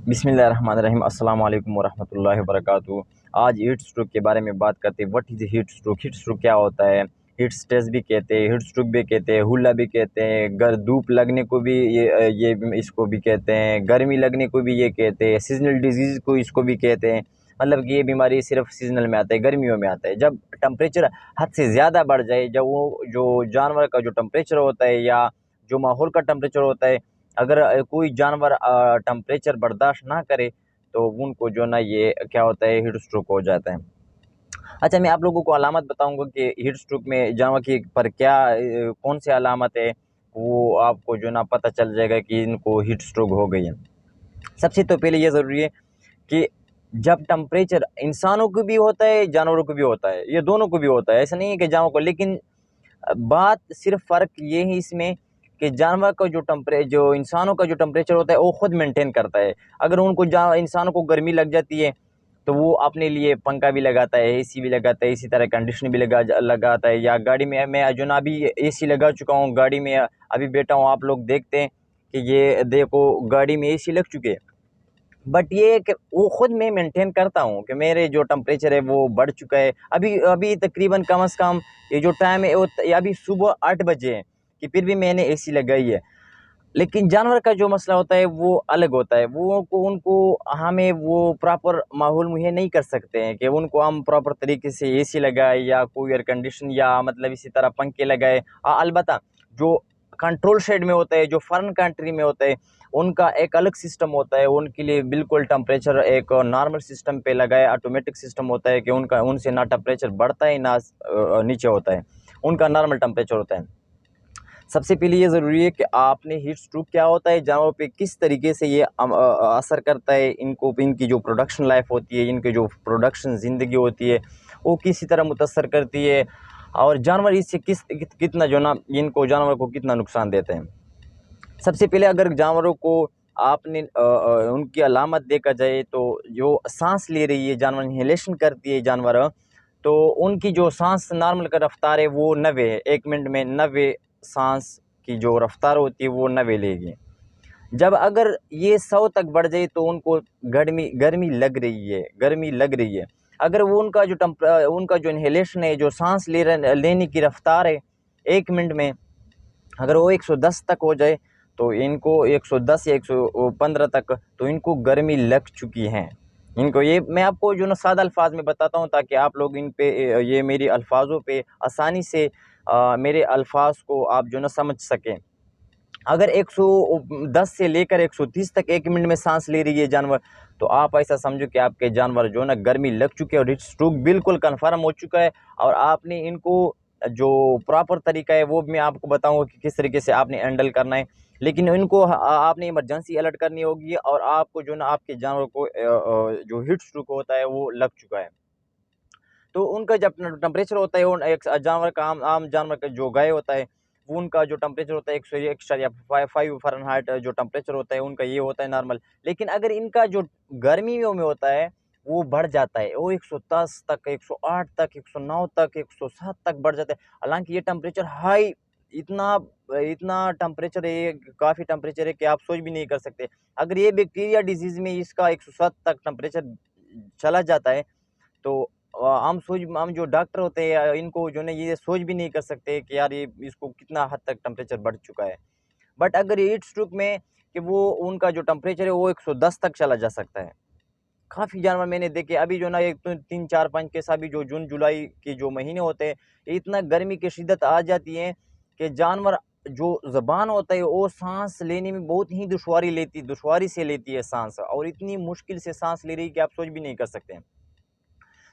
बिस्मिल्लाहिर्रहमानिर्रहीम अस्सलाम वालेकुम वरहमतुल्लाहि वबरकातुहू। आज हीट स्ट्रोक के बारे में बात करते हैं। What is heat stroke? Heat stroke क्या होता है? हीट स्ट्रेस भी कहते हैं, हीट स्ट्रोक भी कहते हैं, हुल्ला भी कहते हैं, धूप लगने को भी ये इसको भी कहते हैं, गर्मी लगने को भी ये कहते हैं, सीजनल डिजीज़ को इसको भी कहते हैं। मतलब कि ये बीमारी सिर्फ सीजनल में आता है, गर्मियों में आता है। जब टेम्परेचर हद से ज़्यादा बढ़ जाए, जब वो जो जानवर का जो टेम्परेचर होता है या जो माहौल का टेम्परेचर होता है, अगर कोई जानवर टेम्परेचर बर्दाश्त ना करे तो उनको जो ना ये क्या होता है, हीट स्ट्रोक हो जाता है। अच्छा, मैं आप लोगों को अलामत बताऊंगा कि हीट स्ट्रोक में जानवर की पर क्या कौन सी अलामत है, वो आपको जो ना पता चल जाएगा कि इनको हीट स्ट्रोक हो गई है। सबसे तो पहले ये ज़रूरी है कि जब टेम्परेचर इंसानों को भी होता है, जानवरों को भी होता है, ये दोनों को भी होता है, ऐसा नहीं है कि जानवर को। लेकिन बात सिर्फ फ़र्क ये है इसमें कि जानवर का जो इंसानों का जो टेम्परेचर होता है वो खुद मेंटेन करता है। अगर उनको इंसानों को गर्मी लग जाती है तो वो अपने लिए पंखा भी लगाता है, एसी भी लगाता है, इसी तरह कंडीशन भी लगाता है। या गाड़ी में मैं जो ना अभी एसी लगा चुका हूँ, गाड़ी में अभी बैठा हूँ, आप लोग देखते हैं कि ये देखो गाड़ी में एसी लग चुके हैं। बट ये कि वो खुद मैं मेंटेन करता हूँ कि मेरे जो टेम्परेचर है वो बढ़ चुका है। अभी अभी तकरीबन कम से कम ये जो टाइम है वो अभी सुबह 8 बजे है कि फिर भी मैंने एसी लगाई है। लेकिन जानवर का जो मसला होता है वो अलग होता है। वो को उनको हमें वो प्रॉपर माहौल मुहैया नहीं कर सकते हैं कि उनको हम प्रॉपर तरीके से एसी लगाए या कोई एयर कंडीशन या मतलब इसी तरह पंखे लगाए। अलबत्ता जो कंट्रोल शेड में होता है, जो फॉरेन कंट्री में होता है, उनका एक अलग सिस्टम होता है। उनके लिए बिल्कुल टेम्परेचर एक नॉर्मल सिस्टम पे लगाए, ऑटोमेटिक सिस्टम होता है कि उनका उनसे ना टेम्परेचर बढ़ता है ना नीचे होता है, उनका नॉर्मल टेम्परेचर होता है। सबसे पहले ये ज़रूरी है कि आपने हीट स्ट्रोक क्या होता है, जानवरों पे किस तरीके से ये असर करता है, इनको इनकी जो प्रोडक्शन लाइफ होती है, इनकी जो प्रोडक्शन ज़िंदगी होती है, वो किसी तरह मुतासर करती है, और जानवर इससे कितना जो ना इनको जानवर को कितना नुकसान देते हैं। सबसे पहले अगर जानवरों को आपने उनकी अलामत देखा जाए तो जो सांस ले रही है जानवर, इनहेलेशन करती है जानवर, तो उनकी जो सांस नॉर्मल का रफ्तार है वो 90 है, 1 मिनट में 90 सांस की जो रफ्तार होती है वो 90 लेगी। जब अगर ये 100 तक बढ़ जाए तो उनको गर्मी गर्मी लग रही है, गर्मी लग रही है। अगर वो उनका जो इनहेलेशन है, जो सांस लेने की रफ्तार है 1 मिनट में, अगर वो 110 तक हो जाए तो इनको 110 या 115 तक तो इनको गर्मी लग चुकी है। इनको ये मैं आपको जो ना सादा अल्फाज में बताता हूँ ताकि आप लोग इन पे ये मेरी अल्फाजों पे आसानी से मेरे अल्फाज को आप जो ना समझ सकें। अगर 110 से लेकर 130 तक 1 मिनट में सांस ले रही है जानवर, तो आप ऐसा समझो कि आपके जानवर जो ना गर्मी लग चुके हैं और हीट स्ट्रोक बिल्कुल कन्फर्म हो चुका है। और आपने इनको जो प्रॉपर तरीका है वो मैं आपको बताऊंगा कि किस तरीके से आपने हैंडल करना है। लेकिन इनको आपने इमरजेंसी अलर्ट करनी होगी और आपको जो ना आपके जानवर को जो हीट स्ट्रोक होता है वो लग चुका है। तो उनका जब टेम्परेचर होता है, वो एक जानवर का आम जानवर का जो गाय होता है, वो उनका जो टेम्परेचर होता है 101.5 फ़ारेनहाइट जो टेम्परेचर होता है उनका, ये होता है नॉर्मल। लेकिन अगर इनका जो गर्मियों में होता है वो बढ़ जाता है, वो 110 तक, 108 तक, 109 तक, 107 तक बढ़ जाता है। हालांकि ये टेम्परेचर हाई, इतना इतना टेम्परेचर है, काफ़ी टेम्परेचर है कि आप सोच भी नहीं कर सकते। अगर ये बैक्टीरिया डिजीज़ में इसका 107 तक टेम्परेचर चला जाता है तो हम जो डॉक्टर होते हैं इनको जो ना ये सोच भी नहीं कर सकते कि यार ये इसको कितना हद तक टेम्परेचर बढ़ चुका है। बट अगर हीट स्ट्रोक में कि वो उनका जो टेम्परेचर है वो 110 तक चला जा सकता है। काफ़ी जानवर मैंने देखे अभी जो ना, एक तो 3 4 5 केस अभी जो जून जुलाई के जो महीने होते हैं, इतना गर्मी की शिद्दत आ जाती है कि जानवर जो ज़ुबान होता है वो साँस लेने में बहुत ही दुश्वारी से लेती है साँस, और इतनी मुश्किल से साँस ले रही है कि आप सोच भी नहीं कर सकते हैं।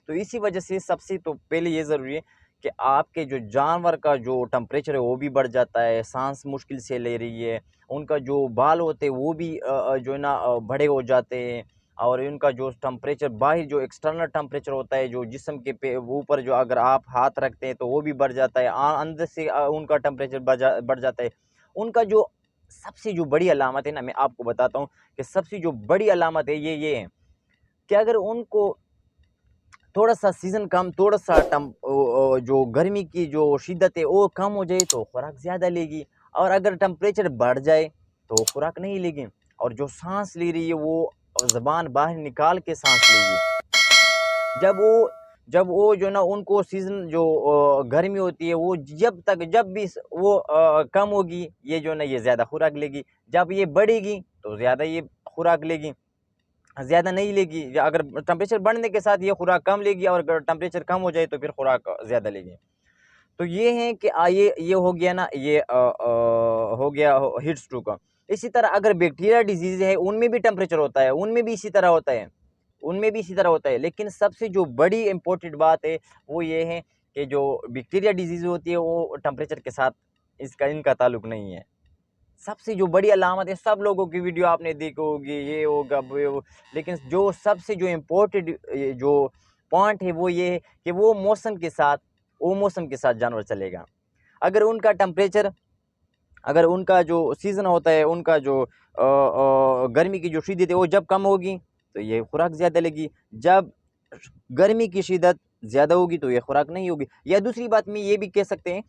तो इसी वजह से सबसे तो पहले ये ज़रूरी है कि आपके जो जानवर का जो टेम्परेचर है वो भी बढ़ जाता है, सांस मुश्किल से ले रही है, उनका जो बाल होते हैं वो भी जो है ना बड़े हो जाते हैं, और उनका जो टेम्परेचर बाहर जो एक्सटर्नल टेम्परेचर होता है जो जिस्म के पे ऊपर जो अगर आप हाथ रखते हैं तो वो भी बढ़ जाता है, अंदर से उनका टेम्परेचर बढ़ जाता है। उनका जो सबसे जो बड़ी अलामत है ना, मैं आपको बताता हूँ कि सबसे जो बड़ी अलामत है ये है कि अगर उनको थोड़ा-सा सीज़न कम, थोड़ा-सा जो गर्मी की जो शिद्दत है वो कम हो जाए तो खुराक ज़्यादा लेगी, और अगर टेम्परेचर बढ़ जाए तो खुराक नहीं लेगी, और जो साँस ले रही है वो ज़बान बाहर निकाल के सांस लेगी। जब वो जो ना उनको सीज़न जो गर्मी होती है वो जब भी वो कम होगी, ये जो ना ये ज़्यादा खुराक लेगी। जब ये बढ़ेगी तो ज़्यादा ये खुराक लेगी, ज़्यादा नहीं लेगी। या अगर टेम्परेचर बढ़ने के साथ ये खुराक कम लेगी और अगर टेम्परेचर कम हो जाए तो फिर खुराक ज़्यादा लेगी। तो ये है कि ये हो गया ना, ये हो गया हीट स्ट्रोक का। इसी तरह अगर बैक्टीरिया डिजीज़ है उनमें भी टेम्परेचर होता है, उनमें भी इसी तरह होता है, उनमें भी इसी तरह होता है। लेकिन सबसे जो बड़ी इम्पोर्टेंट बात है वो ये है कि जो बैक्टीरिया डिजीज़ होती है वो टेम्परेचर के साथ इनका ताल्लुक नहीं है। सबसे जो बड़ी अलामत है, सब लोगों की वीडियो आपने देखी होगी, ये होगा वो, लेकिन जो सबसे जो इम्पोर्टेंट जो पॉइंट है वो ये है कि वो मौसम के साथ जानवर चलेगा। अगर उनका टेम्परेचर, अगर उनका जो सीज़न होता है, उनका जो गर्मी की जो शिद्दत है वो जब कम होगी तो ये खुराक ज़्यादा लेगी, जब गर्मी की शिद्दत ज़्यादा होगी तो ये खुराक नहीं होगी। या दूसरी बात में ये भी कह सकते हैं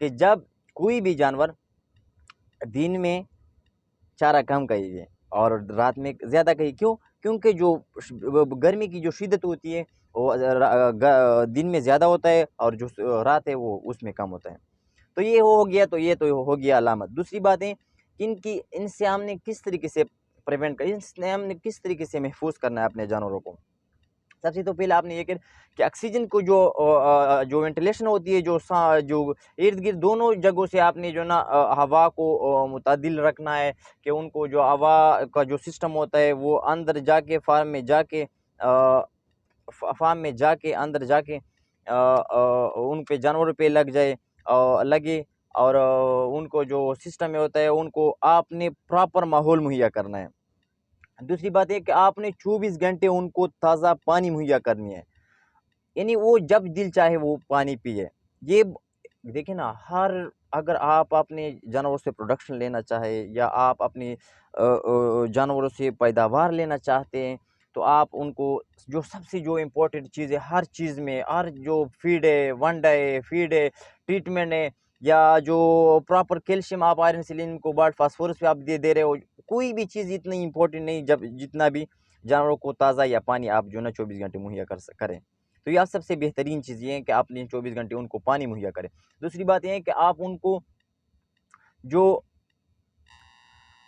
कि जब कोई भी जानवर दिन में चारा कम कहिए और रात में ज़्यादा कहिए, क्यों? क्योंकि जो गर्मी की जो शिद्दत होती है वो दिन में ज़्यादा होता है और जो रात है वो उसमें कम होता है। तो ये हो गया, तो ये तो हो गया अलामत। दूसरी बात है कि इनसे हमने किस तरीके से प्रिवेंट कर, इनसे हमने किस तरीके से महफूज करना है अपने जानवरों को। सबसे तो पहले आपने ये कर कि ऑक्सीजन को जो वेंटिलेशन होती है, जो इर्द गिर्द दोनों जगहों से आपने जो ना हवा को मुतदिल रखना है कि उनको जो हवा का जो सिस्टम होता है वो अंदर जाके फार्म में जाके अंदर जाके उन पे जानवरों पे लगे और उनको जो सिस्टम में होता है उनको आपने प्रॉपर माहौल मुहैया करना है। दूसरी बात है कि आपने 24 घंटे उनको ताज़ा पानी मुहैया करनी है, यानी वो जब दिल चाहे वो पानी पिए। ये देखिए ना, अगर आप अपने जानवरों से प्रोडक्शन लेना चाहे या आप अपनी जानवरों से पैदावार लेना चाहते हैं तो आप उनको जो सबसे जो इम्पोर्टेंट चीज़ है, हर चीज़ में, हर जो फीड है, वंडा है, फीड है, ट्रीटमेंट है, या जो प्रॉपर कैल्शियम आप आयरन सेलेनियम कोबाल्ट फास्फोरस पे आप दे रहे हो, कोई भी चीज़ इतनी इम्पोर्टेंट नहीं जब जितना भी जानवरों को ताज़ा या पानी आप जो ना 24 घंटे मुहैया करें। तो यह सबसे बेहतरीन चीज़ ये है कि आपने 24 घंटे उनको पानी मुहैया करें। दूसरी बात ये है कि आप उनको जो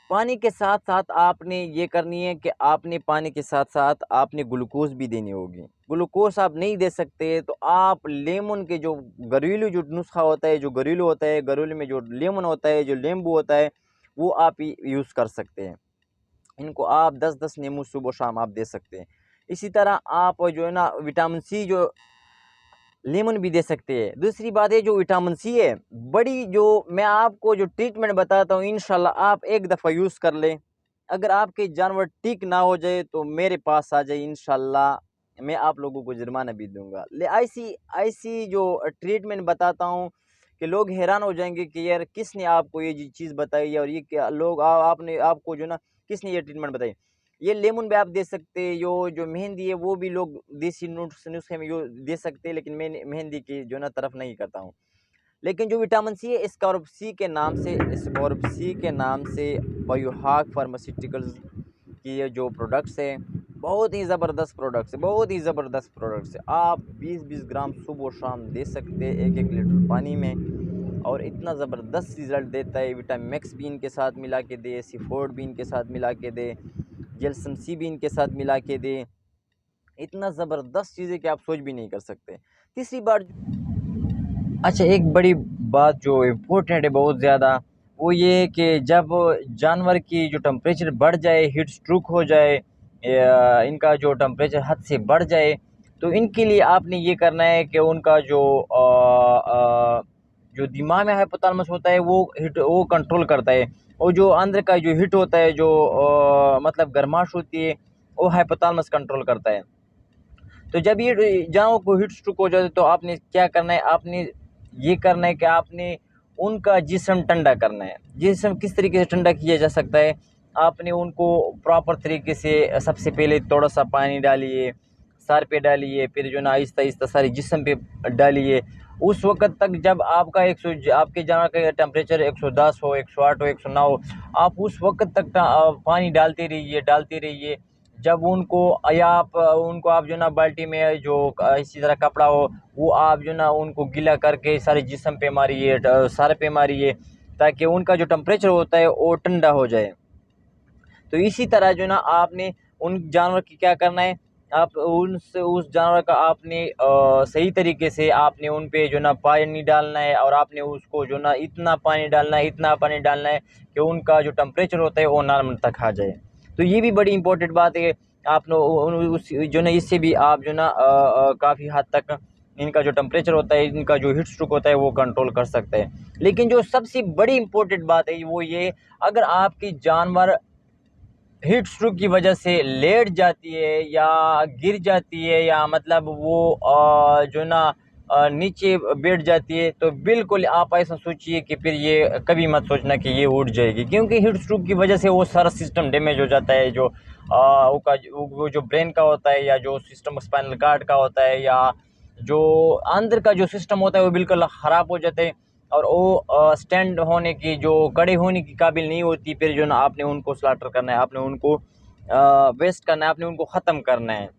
पानी के साथ-साथ आपने ये करनी है कि आपने पानी के साथ-साथ आपने ग्लूकोज़ भी देनी होगी। ग्लूकोज़ आप नहीं दे सकते तो आप लेमन के जो घरेलू जो नुस्खा होता है, जो घरेलू होता है, घरेलू में जो लेमन होता है, जो नींबू होता है, वो आप यूज़ कर सकते हैं। इनको आप 10-10 नींबू सुबह-शाम आप दे सकते हैं। इसी तरह आप जो है ना विटामिन सी जो लेमन भी दे सकते हैं। दूसरी बात है जो विटामिन सी है, बड़ी जो मैं आपको जो ट्रीटमेंट बताता हूँ इंशाल्लाह आप एक दफ़ा यूज़ कर लें। अगर आपके जानवर ठीक ना हो जाए तो मेरे पास आ जाए, इंशाल्लाह मैं आप लोगों को जुर्माना भी दूँगा। ऐसी ऐसी जो ट्रीटमेंट बताता हूँ कि लोग हैरान हो जाएँगे कि यार किसने आपको ये चीज़ बताई है और ये क्या लोग आपने आपको जो ना किसने ये ट्रीटमेंट बताई। ये लेमन भी आप दे सकते हैं, जो मेहंदी है वो भी लोग देसी नुस्खे में दे सकते हैं, लेकिन मैं मेहंदी की जो ना तरफ नहीं करता हूँ। लेकिन जो विटामिन सी है, स्कॉर्ब सी के नाम से बायोहाक फार्मास्यूटिकल्स की ये जो प्रोडक्ट्स हैं, बहुत ही ज़बरदस्त प्रोडक्ट्स है, बहुत ही ज़बरदस्त प्रोडक्ट्स है। आप 20-20 ग्राम सुबह शाम दे सकते हैं 1-1 लीटर पानी में और इतना ज़बरदस्त रिज़ल्ट देता है। विटामिन मैक्स भी इनके साथ मिला के दे, C4 भी इनके साथ मिला के दे, जैल्शियम सी भी इनके साथ मिला के दे, इतना ज़बरदस्त चीज़ है कि आप सोच भी नहीं कर सकते। तीसरी बात, अच्छा, एक बड़ी बात जो इम्पोर्टेंट है बहुत ज़्यादा, वो ये है कि जब जानवर की जो टेम्परेचर बढ़ जाए, हीट स्ट्रोक हो जाए या इनका जो टेम्परेचर हद से बढ़ जाए, तो इनके लिए आपने ये करना है कि उनका जो दिमाग में हाइपोथैलेमस होता है वो कंट्रोल करता है, और जो अंदर का जो हीट होता है, जो मतलब गर्माश होती है, वो हाइपोथैलेमस कंट्रोल करता है। तो जब ये जानवर को हीट स्ट्रोक हो जाता है तो आपने क्या करना है, आपने ये करना है कि आपने उनका जिस्म ठंडा करना है। जिस्म किस तरीके से ठंडा किया जा सकता है, आपने उनको प्रॉपर तरीके से सबसे पहले थोड़ा सा पानी डालिए, सर पे डालिए, फिर जो ना आहिस्ता-आहिस्ता सारे जिस्म पे डालिए। उस वक़्त तक जब आपके जानवर का टेम्परेचर 110 हो, 108 हो, 109 हो, आप उस वक़्त तक पानी डालते रहिए। जब उनको या आप जो ना बाल्टी में जो इसी तरह कपड़ा हो, वो आप जो ना उनको गीला करके सारे जिस्म पे मारिए, सर पे मारिए, ताकि उनका जो टेम्परेचर होता है वो ठंडा हो जाए। तो इसी तरह जो ना आपने उन जानवर की क्या करना है, आप उस जानवर का आपने सही तरीके से आपने उन पे जो ना पानी डालना है, और आपने उसको जो ना इतना पानी डालना है, इतना पानी डालना है कि उनका जो टेम्परेचर होता है वो नॉर्मल तक आ जाए। तो ये भी बड़ी इंपॉर्टेंट बात है। आप उस जो ना इससे भी आप जो ना काफ़ी हद तक इनका जो टेम्परेचर होता है, इनका जो हीट स्ट्रोक होता है वो कंट्रोल कर सकते हैं। लेकिन जो सबसे बड़ी इंपॉर्टेंट बात है वो ये, अगर आपकी जानवर हीट स्ट्रोक की वजह से लेट जाती है या गिर जाती है, या मतलब वो जो ना नीचे बैठ जाती है, तो बिल्कुल आप ऐसा सोचिए कि फिर ये कभी मत सोचना कि ये उठ जाएगी, क्योंकि हीट स्ट्रोक की वजह से वो सारा सिस्टम डैमेज हो जाता है, जो वो जो ब्रेन का होता है, या जो सिस्टम स्पाइनल कार्ड का होता है, या जो अंदर का जो सिस्टम होता है वो बिल्कुल ख़राब हो जाता है, और वो स्टैंड होने की, जो खड़े होने की काबिल नहीं होती। फिर जो ना आपने उनको स्लाटर करना है, आपने उनको वेस्ट करना है, आपने उनको ख़त्म करना है।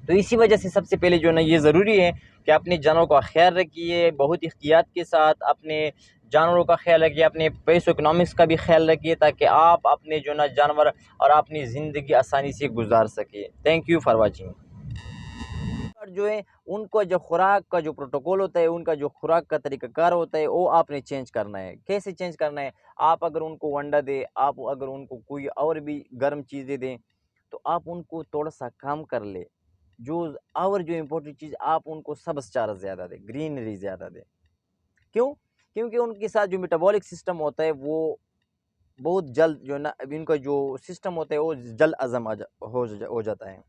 तो इसी वजह से सबसे पहले जो ना ये ज़रूरी है कि अपने जानवरों का ख्याल रखिए, बहुत एहतियात के साथ अपने जानवरों का ख्याल रखिए, अपने पैसों इकोनॉमिक्स का भी ख्याल रखिए, ताकि आप अपने जो ना जानवर और अपनी ज़िंदगी आसानी से गुजार सके। Thank you for watching. और जो है उनको जो खुराक का जो प्रोटोकॉल होता है, उनका जो खुराक का तरीक़ाकार होता है, वो आपने चेंज करना है। कैसे चेंज करना है? आप अगर उनको अंडा दें, आप अगर उनको कोई और भी गर्म चीज़ें दें, तो आप उनको थोड़ा-सा कम कर लें। जो और जो इम्पोर्टेंट चीज़, आप उनको सब्ज़ चारा ज़्यादा दें, ग्रीनरी ज़्यादा दें। क्यों? क्योंकि उनके साथ जो मेटाबॉलिक सिस्टम होता है वो बहुत जल्द जो है ना, इनका जो सिस्टम होता है वो जल्द हज़म हो जाता है।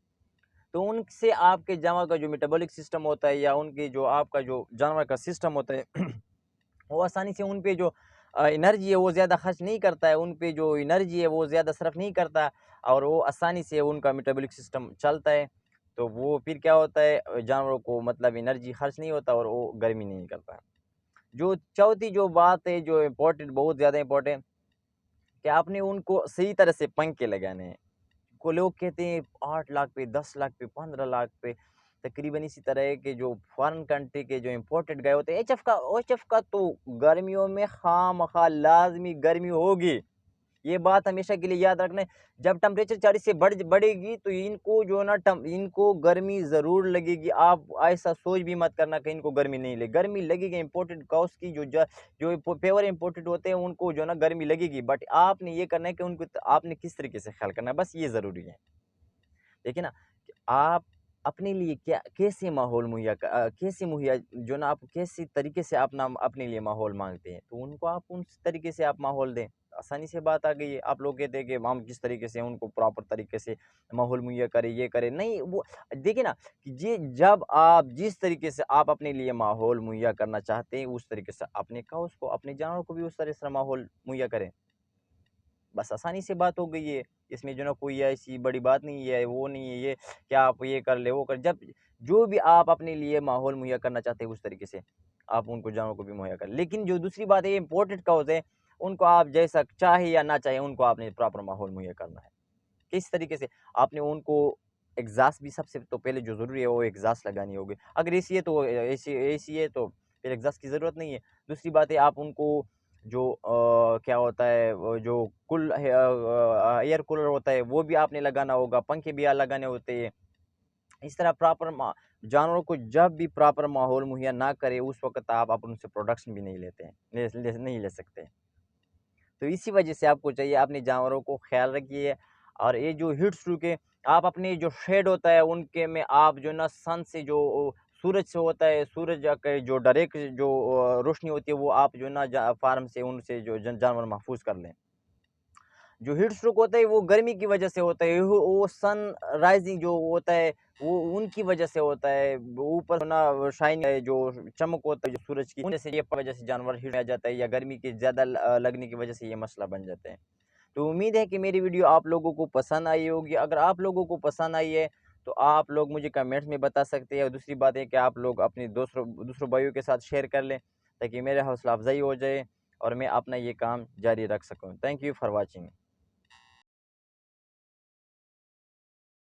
तो उनसे आपके जानवर का जो मेटाबॉलिक सिस्टम होता है, या उनके जो आपका जो जानवर का सिस्टम होता है वो आसानी से उन पे जो एनर्जी है वो ज़्यादा खर्च नहीं करता है, उन पे जो एनर्जी है वो ज़्यादा सर्फ नहीं करता, और वो आसानी से उनका मेटाबॉलिक सिस्टम चलता है। तो वो फिर क्या होता है, जानवरों को मतलब एनर्जी खर्च नहीं होता, और वो गर्मी नहीं करता। जो चौथी जो बात है, जो इम्पोर्टेंट, बहुत ज़्यादा इम्पोर्टेंट, कि आपने उनको सही तरह से पंखे लगाने हैं। को लोग कहते हैं 8 लाख पे, 10 लाख पे, 15 लाख पे, तकरीबन इसी तरह के जो फॉरेन कंट्री के जो इम्पोर्टेड गाय होते हैं, एचएफ का तो गर्मियों में खामखा लाज़मी गर्मी होगी। ये बात हमेशा के लिए याद रखना है। जब टेम्परेचर 40 से बढ़ेगी, तो इनको जो है ना इनको गर्मी ज़रूर लगेगी। आप ऐसा सोच भी मत करना कि इनको गर्मी नहीं लगे, गर्मी लगेगी। इम्पोर्टेड काउस की जो प्योर इम्पोर्टेड होते हैं, उनको जो है ना गर्मी लगेगी, बट आपने ये करना है कि उनको आपने किस तरीके से ख्याल करना है, बस ये ज़रूरी है। देखिए ना, कि आप अपने लिए क्या कैसे माहौल कैसे मुहैया जो ना, आप कैसे तरीके से अपना अपने लिए माहौल माँगते हैं, तो उनको आप उस तरीके से आप माहौल दें। आसानी से बात आ गई है। आप लोग कहते हैं कि हम किस तरीके से उनको प्रॉपर तरीके से माहौल मुहैया करें, ये करें। नहीं, वो देखिए ना, कि ये जब आप जिस तरीके से आप अपने लिए माहौल मुहैया करना चाहते हैं, उस तरीके से अपने काउस को, अपने जानवरों को भी उस तरह से माहौल मुहैया करें। बस आसानी से बात हो गई है। इसमें जो ना कोई ऐसी बड़ी बात नहीं है, वो नहीं है ये कि आप ये कर ले, वो कर, जब जो भी आप अपने लिए माहौल मुहैया करना चाहते हैं, उस तरीके से आप उनको जानवरों को भी मुहैया करें। लेकिन जो दूसरी बात है, ये इम्पोर्टेंट का होता है, उनको आप जैसा चाहे या ना चाहे, उनको आपने प्रॉपर माहौल मुहैया करना है। किस तरीके से? आपने उनको एग्ज़ॉस्ट भी, सबसे तो पहले जो ज़रूरी है वो एग्ज़ॉस्ट लगानी होगी। अगर एसी है तो एसी है तो फिर एग्ज़ॉस्ट की ज़रूरत नहीं है। दूसरी बात है, आप उनको जो क्या होता है, वो जो एयर कूलर होता है वो भी आपने लगाना होगा, पंखे भी लगाने होते हैं। इस तरह प्रॉपर जानवरों को जब भी प्रॉपर माहौल मुहैया ना करें, उस वक़्त आप उनसे प्रोडक्शन भी नहीं लेते हैं, नहीं ले सकते। तो इसी वजह से आपको चाहिए अपने जानवरों को ख्याल रखिए। और ये जो हीट स्ट्रोक है, आप अपने जो शेड होता है उनके में आप जो ना सन से जो सूरज से होता है, सूरज के जो डायरेक्ट जो रोशनी होती है, वो आप जो ना फार्म से उनसे जो जानवर महफूज कर लें। जो हीट स्ट्रोक होता है वो गर्मी की वजह से होता है, वो सन राइजिंग जो होता है वो उनकी वजह से होता है। वो ऊपर ना शाइन जो चमक होता है जो सूरज की, वजह से ये वजह से जानवर हिट आ जाता है, या गर्मी के ज़्यादा लगने की वजह से ये मसला बन जाता है। तो उम्मीद है कि मेरी वीडियो आप लोगों को पसंद आई होगी। अगर आप लोगों को पसंद आई है, तो आप लोग मुझे कमेंट्स में बता सकते हैं, और दूसरी बात है कि आप लोग अपने दूसरों दूसरों भाइयों के साथ शेयर कर लें, ताकि मेरे हौसला अफजाई हो जाए और मैं अपना ये काम जारी रख सकूँ। Thank you for watching.